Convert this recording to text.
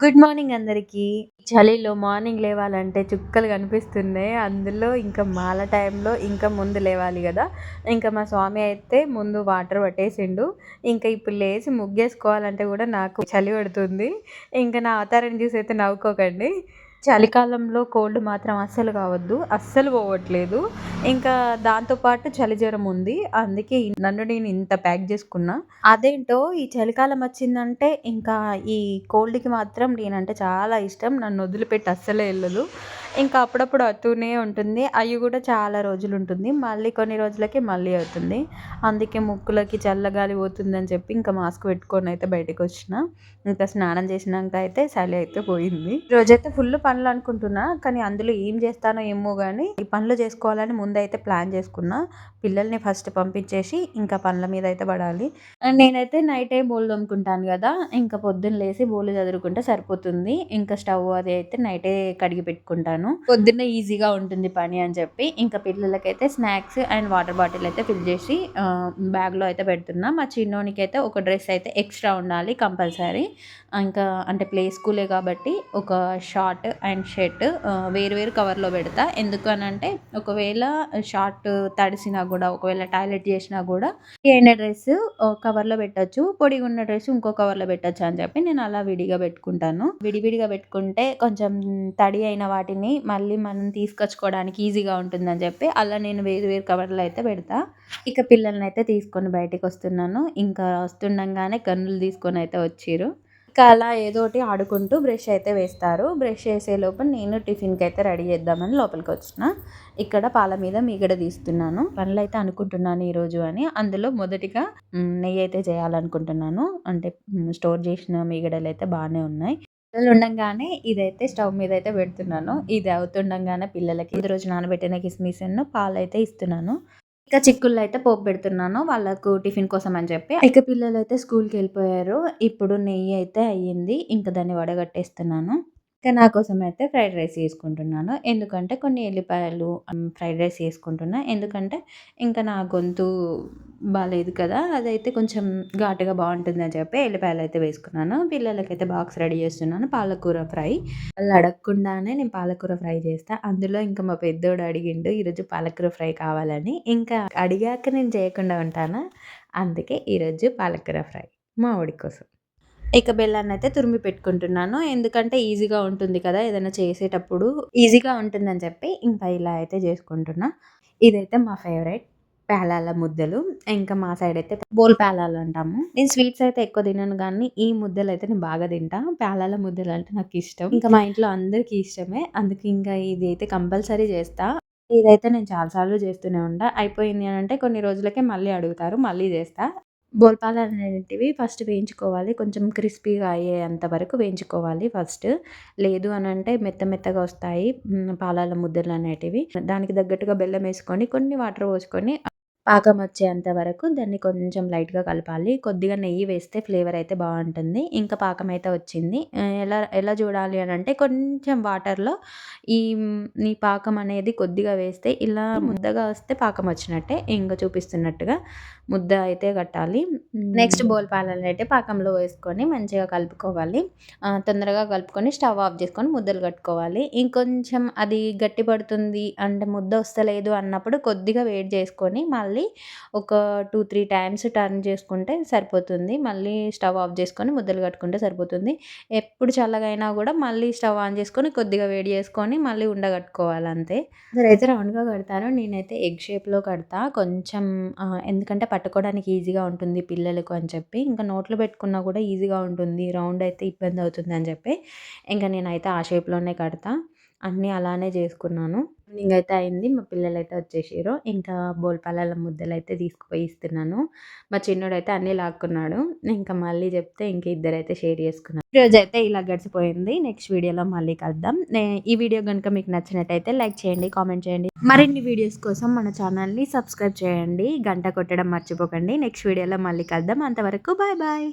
Good morning అందరికీ. చలిలో morning లేవాలంటే చుక్కలు కనిపిస్తున్నాయి. అందులో ఇంకా మాల టైంలో ఇంకా ముందు లేవాలి గదా! ఇంకా మా స్వామి అయితే ముందు వాటర్ పట్టేసిండు. ఇంకా ఇప్పుడు లేసి ముగ్గేసుకోవాలంటే గూడా నాకు చలి పెడుతుంది. ఇంకా నా అవతారం చూసి అయితే నవ్వుకోకండి. చలికాలంలో కోల్డ్ మాత్రం అస్సలు కావద్దు. అస్సలు పోవట్లేదు. ఇంకా దాంతో పాటు చలి జ్వరం ఉంది. అందుకే నన్ను నేను ఇంత ప్యాక్ చేసుకున్నా. అదేంటో ఈ చలికాలం వచ్చిందంటే ఇంకా ఈ కోల్డ్‌కి మాత్రం నేనంటే చాలా ఇష్టం. నన్ను వదిలిపెట్టి అస్సలే ఎళ్ళదు. ఇంకా అప్పుడప్పుడు అవుతూనే ఉంటుంది. అయి కూడా చాలా రోజులుంటుంది. మళ్ళీ కొన్ని రోజులకి మళ్ళీ అవుతుంది. అందుకే ముక్కులకి చల్లగాలి పోతుందని చెప్పి ఇంకా మాస్క్ పెట్టుకొనైతే బయటకొచ్చిన. ఇంకా స్నానం చేసినాక అయితే చలి అయితే పోయింది. ఈరోజైతే ఫుల్ పనులు అనుకుంటున్నా. కానీ అందులో ఏం చేస్తానో ఏమో గానీ ఈ పనులు చేసుకోవాలని ముందైతే ప్లాన్ చేసుకున్నా. పిల్లల్ని ఫస్ట్ పంపించేసి ఇంకా పనుల మీద అయితే పడాలి. నేనైతే నైటే బోళ్ళు తోముకుంటాను గదా! ఇంకా పొద్దున్న లేసి బోళ్ళు చదురుకుంటే సరిపోతుంది. ఇంకా స్టవ్ అది అయితే నైటే కడిగి పెట్టుకుంటాను. పొద్దున్నే ఈజీగా ఉంటుంది పని అని చెప్పి ఇంకా పిల్లలకైతే స్నాక్స్ అండ్ వాటర్ బాటిల్ అయితే ఫిల్ చేసి బ్యాగ్‌లో అయితే పెడుతున్నా. మా చిన్నోనికైతే ఒక డ్రెస్ అయితే ఎక్స్‌ట్రా ఉండాలి కంపల్సరీ. ఇంకా అంటే ప్లే స్కూలే కాబట్టి ఒక షార్ట్ అండ్ షర్ట్ వేరు వేరు కవర్‌లో పెడతా. ఎందుకు అనంటే ఒకవేళ షార్ట్ తడిసినా గూడా, ఒకవేళ టాయిలెట్ చేసినా గూడా ఎండ డ్రెస్ కవర్‌లో పెట్టొచ్చు. పొడిగున్న డ్రెస్ ఇంకో కవర్‌లో పెట్టొచ్చు అని చెప్పి నేను అలా విడిగా పెట్టుకుంటాను. విడివిడిగా పెట్టుకుంటే కొంచెం తడి అయిన వాటిని మళ్ళీ మనం తీసుకొచ్చుకోవడానికి ఈజీగా ఉంటుందని చెప్పి అలా నేను వేరు వేరు కవర్‌లో అయితే పెడతా. ఇక పిల్లల్నైతే తీసుకొని బయటికొస్తున్నాను. ఇంకా వస్తుండంగానే గన్నులు తీసుకొని అయితే వచ్చిర్రు. ఇంకా అలా ఏదోటి ఆడుకుంటూ బ్రష్ అయితే వేస్తారు. బ్రష్ చేసేలోపు నేను టిఫిన్‌కైతే రెడీ చేద్దామని లోపలికొచ్చిన. ఇక్కడ పాల మీద మీగడ తీస్తున్నాను. పనులైతే అనుకుంటున్నాను ఈరోజు అని. అందులో మొదటిగా నెయ్యి అయితే చేయాలనుకుంటున్నాను. అంటే స్టోర్ చేసిన మీగడలైతే బానే ఉన్నాయి. పిల్లలు ఉండంగానే ఇదైతే స్టవ్ మీద అయితే పెడుతున్నాను. ఇది అవుతుండంగానే పిల్లలకి ముందు రోజు నానబెట్టిన కిస్మిస్‌ను పాలైతే ఇస్తున్నాను. ఇక చిక్కుళ్ళు అయితే పోపు పెడుతున్నాను. వాళ్ళకు టిఫిన్ కోసం అని చెప్పి. ఇక పిల్లలైతే స్కూల్‌కెళ్ళిపోయారు. ఇప్పుడు నెయ్యి అయితే అయ్యింది. ఇంక దాన్ని వడగట్టేస్తున్నాను. ఇక నా కోసం అయితే ఫ్రైడ్ రైస్ చేసుకుంటున్నాను. ఎందుకంటే కొన్ని ఎల్లిపాయలు ఫ్రైడ్ రైస్ చేసుకుంటున్నా. ఎందుకంటే ఇంకా నా గొంతు బాలేదు కదా! అదైతే కొంచెం ఘాటుగా బావుంటుందని చెప్పి ఎల్లిపాయలైతే వేసుకున్నాను. పిల్లలకైతే బాక్స్ రెడీ చేస్తున్నాను. పాలకూర ఫ్రై. వాళ్ళు అడగకుండానే నేను పాలకూర ఫ్రై చేస్తా. అందులో ఇంకా మా పెద్దోడు అడిగిండు ఈరోజు పాలకూర ఫ్రై కావాలని. ఇంకా అడిగాక నేను చేయకుండా ఉంటానా? అందుకే ఈరోజు పాలకూర ఫ్రై మా వోడి కోసం. ఇక బెల్లాన్నయితే తురిమి పెట్టుకుంటున్నాను. ఎందుకంటే ఈజీగా ఉంటుంది కదా! ఏదైనా చేసేటప్పుడు ఈజీగా ఉంటుందని చెప్పి ఇంకా ఇలా అయితే చేసుకుంటున్నా. ఇదైతే మా ఫేవరెట్ పేలాల ముద్దలు. ఇంకా మా సైడ్ అయితే బోల్ పేలాలు అంటాము. నేను స్వీట్స్ అయితే ఎక్కువ తినను గానీ, ఈ ముద్దలైతే నేను బాగా తింటా. పేలాల ముద్దలంటే నాకిష్టం. ఇంకా మా ఇంట్లో అందరికీ ఇష్టమే. అందుకే ఇంకా ఇది అయితే కంపల్సరీ చేస్తా. ఇదైతే నేను చాలా సార్లు చేస్తూనే ఉంటా. అయిపోయింది అనంటే కొన్ని రోజులకే మళ్ళీ అడుగుతారు. మళ్ళీ చేస్తా. బోల్పాలనేటివి ఫస్ట్ వేయించుకోవాలి. కొంచెం క్రిస్పీగా అయ్యేంత వరకు వేయించుకోవాలి ఫస్ట్. లేదు అనంటే మెత్త మెత్తగా వస్తాయి. పాలాల ముద్దలనేటివి. దానికి తగ్గట్టుగా బెల్లమేసుకొని, కొన్ని వాటర్ పోసుకొని పాకం వచ్చేంత వరకు దాన్ని కొంచెం లైట్‌గా కలపాలి. కొద్దిగా నెయ్యి వేస్తే ఫ్లేవర్ అయితే బావుంటుంది. ఇంకా పాకం అయితే వచ్చింది. ఎలా ఎలా చూడాలి అనంటే కొంచెం వాటర్‌లో ఈ ఈ పాకం అనేది కొద్దిగా వేస్తే ఇలా ముద్దగా వస్తే పాకం వచ్చినట్టే. ఇంక చూపిస్తున్నట్టుగా ముద్ద అయితే కట్టాలి. నెక్స్ట్ బోల్పాలనైతే పాకంలో వేసుకొని మంచిగా కలుపుకోవాలి. తొందరగా కలుపుకొని స్టవ్ ఆఫ్ చేసుకొని ముద్దలు కట్టుకోవాలి. ఇంకొంచెం అది గట్టి పడుతుంది అంటే ముద్ద వస్తలేదు అన్నప్పుడు కొద్దిగా వేడి చేసుకొని మళ్ళీ ఒక 2, 3 టైమ్స్ టర్న్ చేసుకుంటే సరిపోతుంది. మళ్ళీ స్టవ్ ఆఫ్ చేసుకొని ముద్దలు కట్టుకుంటే సరిపోతుంది. ఎప్పుడు చల్లగా అయినా కూడా మళ్ళీ స్టవ్ ఆన్ చేసుకొని కొద్దిగా వేడి చేసుకొని మళ్ళీ ఉండగట్టుకోవాలి అంతే. అందరైతే రౌండ్‌గా కడతారు. నేనైతే ఎగ్ షేప్‌లో కడతా. కొంచెం ఎందుకంటే పట్టుకోవడానికి ఈజీగా ఉంటుంది పిల్లలకు అని చెప్పి. ఇంకా నోట్లో పెట్టుకున్నా కూడా ఈజీగా ఉంటుంది. రౌండ్ అయితే ఇబ్బంది అవుతుందని చెప్పి ఇంక నేనైతే ఆ షేప్‌లోనే కడతా. అన్నీ అలానే చేసుకున్నాను. ఈవినింగ్ అయితే అయింది. మా పిల్లలైతే వచ్చేసిర్రు. ఇంకా బోల్పాలల ముద్దలైతే తీసుకుపోయి ఇస్తున్నాను. మా చిన్నోడైతే అన్నీ లాక్కున్నాడు. ఇంకా మళ్ళీ చెప్తే ఇంక ఇద్దరైతే షేర్ చేసుకున్నారు. ఈరోజైతే ఇలా గడిచిపోయింది. నెక్స్ట్ వీడియోలో మళ్ళీ కలుద్దాం. ఈ వీడియో గనుక మీకు నచ్చినట్టయితే లైక్ చేయండి, కామెంట్ చేయండి. మరిన్ని వీడియోస్ కోసం మన ఛానల్‌ని సబ్స్క్రైబ్ చేయండి. గంట కొట్టడం మర్చిపోకండి. నెక్స్ట్ వీడియోలో మళ్ళీ కలుద్దాం. అంతవరకు బాయ్ బాయ్.